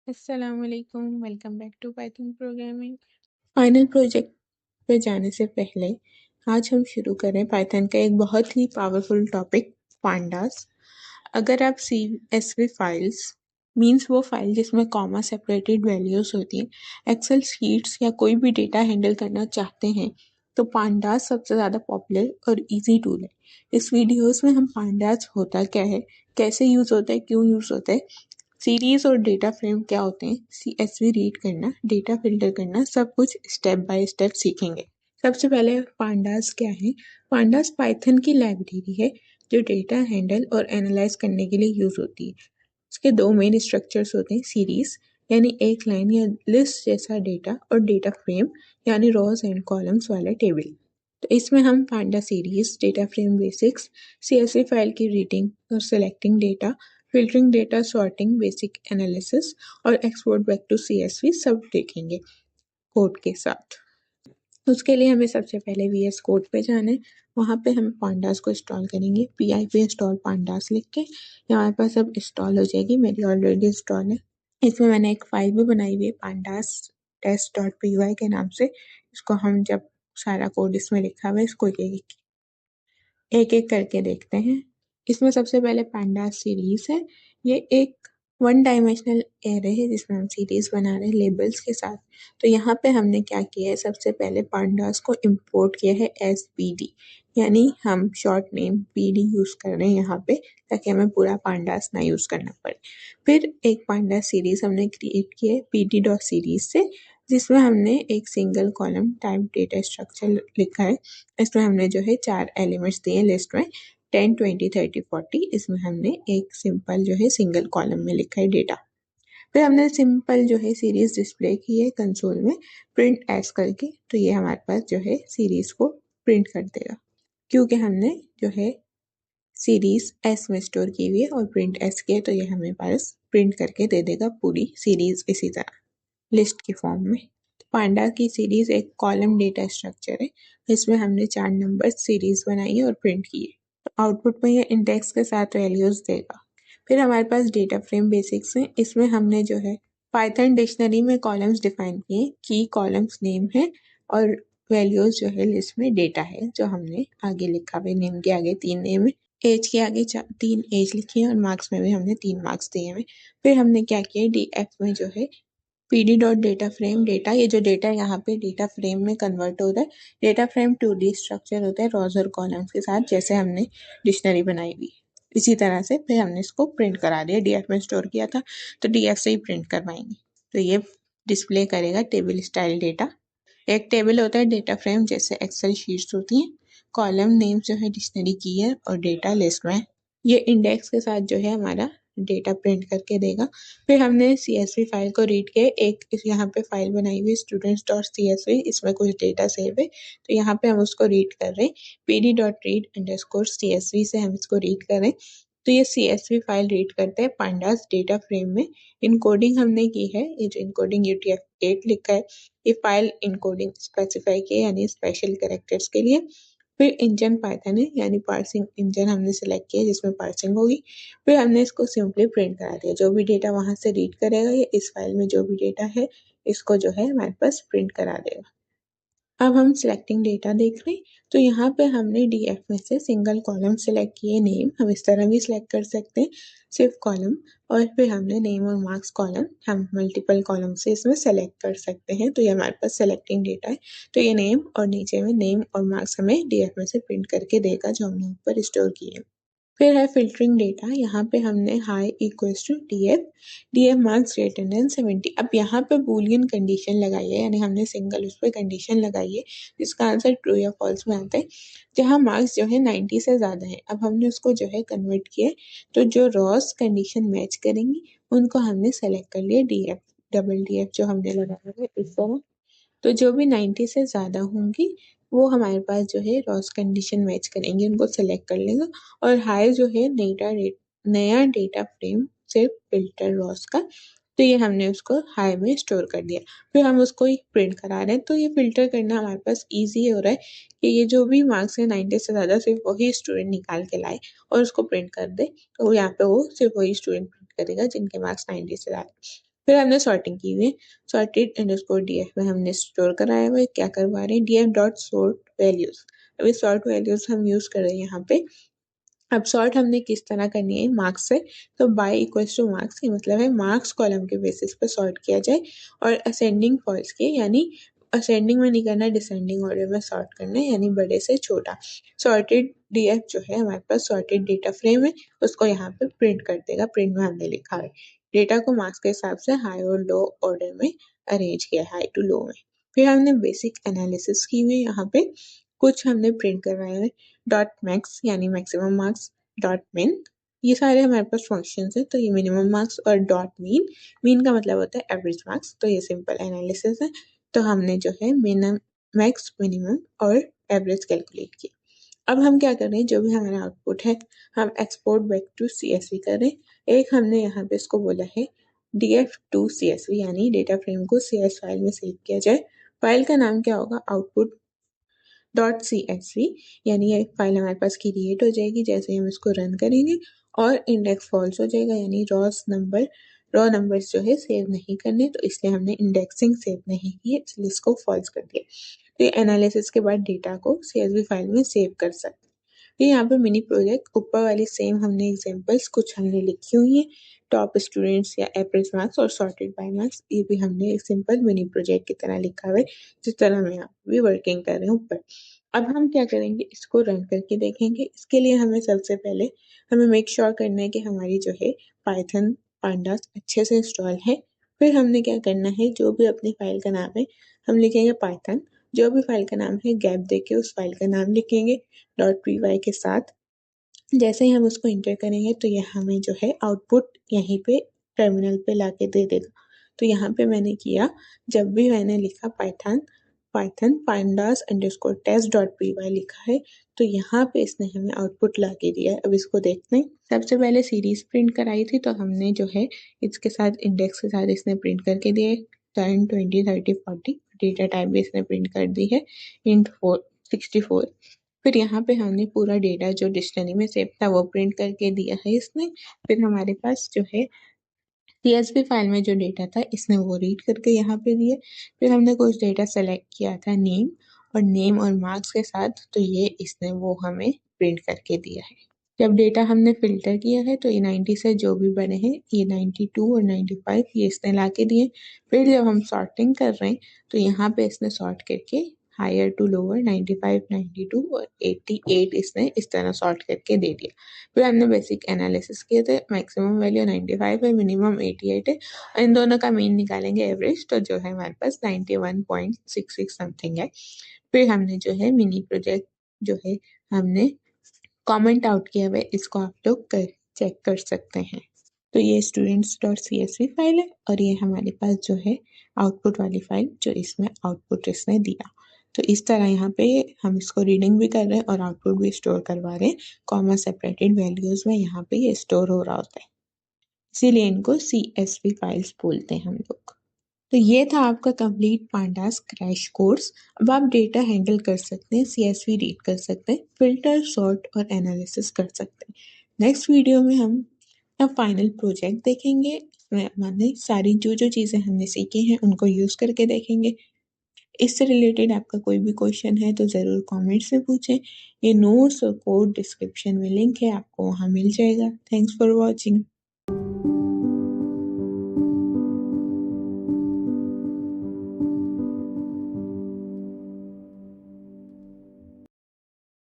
अस्सलामुअलैकुम, welcome back to Python programming. Final project पे जाने से पहले आज हम शुरू करें पाइथन का एक बहुत ही पावरफुल टॉपिक, पांडास। अगर आप CSV फाइल्स मीन्स वो फाइल जिसमें कॉमा सेपरेटेड वैल्यूज होती हैं, एक्सेल शीट्स या कोई भी डेटा हैंडल करना चाहते हैं तो पांडास सबसे ज़्यादा पॉपुलर और इजी टूल है। इस वीडियोस में हम पांडास होता क्या है, कैसे यूज़ होता है, क्यों यूज़ होता है, सीरीज और डेटा फ्रेम क्या होते हैं, CSV रीड करना, डेटा फिल्टर करना, सब कुछ स्टेप बाय स्टेप सीखेंगे। सबसे पहले पांडास क्या है। पांडास पाइथन की लाइब्रेरी है जो डेटा हैंडल और एनालाइज करने के लिए यूज होती है। इसके दो मेन स्ट्रक्चर्स होते हैं, सीरीज यानी एक लाइन या लिस्ट जैसा डेटा, और डेटा फ्रेम यानी रोज एंड कॉलम्स वाला टेबल। तो इसमें हम panda series, data frame basics, CSV file की रीडिंग और selecting data, filtering data, sorting, basic analysis और एक्सपोर्ट बैक टू CSV सब देखेंगे कोड के साथ। उसके लिए हमें सबसे पहले VS कोड पे जाना है। वहाँ पे हम पांडास को इंस्टॉल करेंगे, pip इंस्टॉल पांडास लिख के। हमारे पास सब इंस्टॉल हो जाएगी, मेरी ऑलरेडी इंस्टॉल है। इसमें मैंने एक फाइल भी बनाई हुई है पांडास test.py के नाम से। इसको हम जब सारा कोड इसमें लिखा हुआ है, इसको एक एक करके देखते हैं। इसमें सबसे पहले पांडास सीरीज है। ये एक वन डायमेंशनल एरे है जिसमें हम सीरीज बना रहे हैं लेबल्स के साथ। तो यहाँ पे हमने क्या किया है, सबसे पहले पांडास को इंपोर्ट किया है एज PD, यानी हम शॉर्ट नेम PD यूज कर रहे हैं यहाँ पे, ताकि हमें पूरा पांडास ना यूज करना पड़े। फिर एक पांडास सीरीज हमने क्रिएट की है PD.series से, जिसमें हमने एक single column type data structure लिखा है। इसमें हमने जो है 4 एलिमेंट्स दिए लिस्ट में, 10, 20, 30, 40। इसमें हमने एक सिंपल जो है सिंगल कॉलम में लिखा है डेटा। फिर हमने सिंपल जो है सीरीज डिस्प्ले की है कंसोल में प्रिंट एस करके। तो ये हमारे पास जो है सीरीज को प्रिंट कर देगा, क्योंकि हमने जो है सीरीज एस में स्टोर की हुई है और प्रिंट एस किया, तो ये हमें पास प्रिंट करके दे देगा पूरी सीरीज इसी तरह लिस्ट के फॉर्म में। पांडा की सीरीज एक कॉलम डेटा स्ट्रक्चर है। इसमें हमने 4 नंबर सीरीज बनाई है और प्रिंट की है। तो आउटपुट में ये इंडेक्स के साथ वैल्यूज देगा। फिर हमारे पास डेटा फ्रेम बेसिक्स है। इसमें हमने जो है पाइथन डिक्शनरी में कॉलम्स डिफाइन किए, की कॉलम्स नेम है और वैल्यूज जो है लिस्ट में डेटा है, जो हमने आगे लिखा हुआ। नेम के आगे 3 नेम है, एज के आगे 3 एज लिखी है और मार्क्स में भी हमने 3 मार्क्स दिए हुए। फिर हमने क्या किया, DF में जो है PD.data फ्रेम डेटा, ये जो डेटा यहाँ पे डेटा फ्रेम में कन्वर्ट हो रहा है। डेटा फ्रेम 2D स्ट्रक्चर होता है रोज और कॉलम्स के साथ, जैसे हमने डिक्शनरी बनाई हुई इसी तरह से। फिर हमने इसको प्रिंट करा दिया, DF में स्टोर किया था तो DF से ही प्रिंट करवाएंगे। तो ये डिस्प्ले करेगा टेबल स्टाइल डेटा। एक टेबल होता है डेटा फ्रेम, जैसे एक्सेल शीट्स होती हैं। कॉलम नेम जो है डिक्शनरी की है और डेटा लिस्ट में। ये इंडेक्स के साथ जो है हमारा डेटा प्रिंट करके देगा। फिर हमने CSV फाइल को रीड किया, एक यहाँ पे फाइल बनाई हुई students.csv, इसमें कुछ डेटा सेव है, तो यहाँ पे हम उसको रीड कर रहे हैं। PD.read_CSV से हम इसको रीड कर रहे हैं। तो ये CSV फाइल रीड करते हैं पांडास डेटा फ्रेम में। इनकोडिंग हमने की है, ये जो इनकोडिंग UTF-8 लिखा है, ये फाइल इनकोडिंग स्पेसिफाई की है, यानी स्पेशल कैरेक्टर्स के लिए। फिर इंजन पाइथन है, यानी पार्सिंग इंजन हमने सेलेक्ट किया जिसमें पार्सिंग होगी। फिर हमने इसको सिंपली प्रिंट करा दिया, जो भी डेटा वहां से रीड करेगा ये इस फाइल में जो भी डेटा है इसको जो है हमारे पास प्रिंट करा देगा। अब हम सिलेक्टिंग डेटा देख रहे हैं। तो यहाँ पे हमने DF में से सिंगल कॉलम सिलेक्ट किए, नेम। हम इस तरह भी सिलेक्ट कर सकते हैं, सिर्फ कॉलम। और फिर हमने नेम और मार्क्स कॉलम, हम मल्टीपल कॉलम से इसमें सेलेक्ट कर सकते हैं। तो ये हमारे पास सेलेक्टिंग डेटा है। तो ये नेम और नीचे में नेम और मार्क्स हमें DF में से प्रिंट करके देगा, जो हमने ऊपर स्टोर किए। फिर है फिल्टरिंग डेटा। यहाँ पे हमने high equals to DF marks greater than 70। अब यहाँ पे बूलियन कंडीशन लगाई है, यानी हमने सिंगल उस पर कंडीशन लगाई है जिसका आंसर ट्रू या फॉल्स में आता है। जहाँ मार्क्स जो है 90 से ज़्यादा है, अब हमने उसको जो है कन्वर्ट किया, तो जो रॉस कंडीशन मैच करेंगी उनको हमने सेलेक्ट कर लिया DF, डबल DF जो हमने लगाया है इस तरह। तो जो भी 90 से ज़्यादा होंगी वो हमारे पास जो है रॉस कंडीशन मैच करेंगे, उनको सेलेक्ट कर लेगा। और हाई जो है नया डेटा फ्रेम सिर्फ फिल्टर रॉस का, तो ये हमने उसको हाई में स्टोर कर दिया। फिर हम उसको प्रिंट करा रहे हैं, तो ये फिल्टर करना हमारे पास ईजी हो रहा है कि ये जो भी मार्क्स है 90 से ज़्यादा सिर्फ वही स्टूडेंट निकाल के लाए और उसको प्रिंट कर दे। तो यहाँ पे वो सिर्फ वही स्टूडेंट प्रिंट करेगा जिनके मार्क्स 90 से ज़्यादा। फिर हमने सॉर्टिंग की हुई है, सॉर्टेड अंडरस्कोर df में हमने स्टोर कराया हुआ है, क्या करवा रहे हैं df डॉट सॉर्ट वैल्यूज। अभी सॉर्ट वैल्यूज हम यूज कर रहे हैं यहाँ पे। अब सॉर्ट हमने किस तरह करनी है मार्क्स से, तो बाय इक्वल्स टू मार्क्स, ये मतलब है मार्क्स कॉलम के बेसिस पे सॉर्ट किया जाए और असेंडिंग फॉल्स के, यानी असेंडिंग में नहीं करना, डिसेंडिंग ऑर्डर में सॉर्ट करना है, यानी बड़े से छोटा। सॉर्टेड डीएफ जो है हमारे पास सॉर्टेड डेटा फ्रेम है, उसको यहाँ पे प्रिंट कर देगा। प्रिंट में हमने लिखा है डेटा को मार्क्स के हिसाब से हाई और लो ऑर्डर में अरेंज किया, हाई टू लो में। फिर हमने बेसिक एनालिसिस की हुई यहाँ पे, कुछ हमने प्रिंट करवाए हुए, डॉट मैक्स यानी मैक्सिमम मार्क्स, डॉट मिन, ये सारे हमारे पास फंक्शंस है। तो ये मिनिमम मार्क्स और डॉट मीन, मीन का मतलब होता है एवरेज मार्क्स। तो ये सिंपल एनालिसिस है। तो हमने जो है मिनिमम, मैक्स, मिनिमम और एवरेज कैलकुलेट किया। अब हम क्या कर रहे हैं, जो भी हमारा आउटपुट है हम एक्सपोर्ट बैक टू CSV कर रहे हैं। एक हमने यहाँ पे इसको बोला है df to CSV, यानी डेटा फ्रेम को CS फाइल में सेव किया जाए। फाइल का नाम क्या होगा, आउटपुट डॉट CSV, यानी ये फाइल हमारे पास क्रिएट हो जाएगी जैसे हम इसको रन करेंगे, और इंडेक्स फॉल्स हो जाएगा, यानी रॉ नंबर्स जो है सेव नहीं करने, तो इसलिए हमने इंडेक्सिंग सेव नहीं की है, इसलिए इसको फॉल्स कर दिया। तो ये एनालिसिस के बाद डेटा को CSV फाइल में सेव कर सकते हैं। फिर यहाँ पे मिनी प्रोजेक्ट, ऊपर वाली सेम हमने एग्जांपल्स कुछ हमने लिखी हुई है, टॉप स्टूडेंट्स या एवरेज मार्क्स और सॉर्टेड बाय मार्क्स, ये भी हमने एक सिंपल मिनी प्रोजेक्ट की तरह लिखा हुआ है, जिस तरह मैं यहाँ भी वर्किंग कर रही हूँ ऊपर। अब हम क्या करेंगे, इसको रन करके देखेंगे। इसके लिए हमें सबसे पहले हमें मेक श्योर करना है कि हमारी जो है पाइथन पांडास अच्छे से इंस्टॉल है। फिर हमने क्या करना है, जो भी अपनी फाइल का नाम है हम लिखेंगे पाइथन, जो भी फाइल का नाम है गैप देके उस फाइल का नाम लिखेंगे .py के साथ। जैसे ही हम उसको इंटर करेंगे तो ये हमें जो है आउटपुट यहीं पे टर्मिनल पे लाके दे देगा। तो यहाँ पे मैंने किया, जब भी मैंने लिखा Python Python pandas underscore test dot P Y लिखा है, तो यहाँ पे इसने हमें आउटपुट ला के दिया है। अब इसको देखते हैं। सबसे पहले सीरीज प्रिंट कराई थी, तो हमने जो है इसके साथ इंडेक्स के साथ इसने प्रिंट करके दिया है 10 20 30 40। डेटा टाइप भी इसने प्रिंट कर दी है int 64। फिर यहाँ पे हमने पूरा डेटा जो डिक्शनरी में सेव था वो प्रिंट करके दिया है इसने। फिर हमारे पास जो है CSV फाइल में जो डेटा था इसने वो रीड करके यहाँ पे दिए। फिर हमने कुछ डेटा सेलेक्ट किया था नेम और मार्क्स के साथ, तो ये इसने वो हमें प्रिंट करके दिया है। जब डेटा हमने फिल्टर किया है तो ये 90 से जो भी बने हैं, ये 92 और 95 ये इसने ला के दिए। फिर जब हम सॉर्टिंग कर रहे हैं तो यहाँ पे इसने सॉर्ट करके हायर टू लोअर 95 92 और 88 इसने इस तरह सॉर्ट करके दे दिया। फिर हमने बेसिक एनालिसिस किए थे, मैक्सिमम वैल्यू 95 है, मिनिमम 88 है, इन दोनों का मीन निकालेंगे एवरेज, तो जो है हमारे पास 91.66 समथिंग है। फिर हमने जो है मिनी प्रोजेक्ट जो है हमने कमेंट आउट किया हुआ है, इसको आप लोग चेक कर सकते हैं। तो ये स्टूडेंट्स डॉट CSV फाइल है और ये हमारे पास जो है आउटपुट वाली फाइल जो इसमें आउटपुट इसने दिया। तो इस तरह यहाँ पे हम इसको रीडिंग भी कर रहे हैं और आउटपुट भी स्टोर करवा रहे हैं, कॉमा सेपरेटेड वैल्यूज में यहाँ पे ये स्टोर हो रहा होता है, इसीलिए इनको CSV फाइल्स बोलते हैं हम लोग। तो ये था आपका कंप्लीट पांडास क्रैश कोर्स। अब आप डेटा हैंडल कर सकते हैं, CSV रीड कर सकते हैं, फिल्टर सॉर्ट और एनालिसिस कर सकते हैं। नेक्स्ट वीडियो में हम अब फाइनल प्रोजेक्ट देखेंगे, इसमें हमने सारी जो चीज़ें हमने सीखी हैं उनको यूज़ करके देखेंगे। इससे रिलेटेड आपका कोई भी क्वेश्चन है तो ज़रूर कमेंट्स में पूछें। ये नोट्स और कोड डिस्क्रिप्शन में लिंक है, आपको वहाँ मिल जाएगा। Thanks for watching.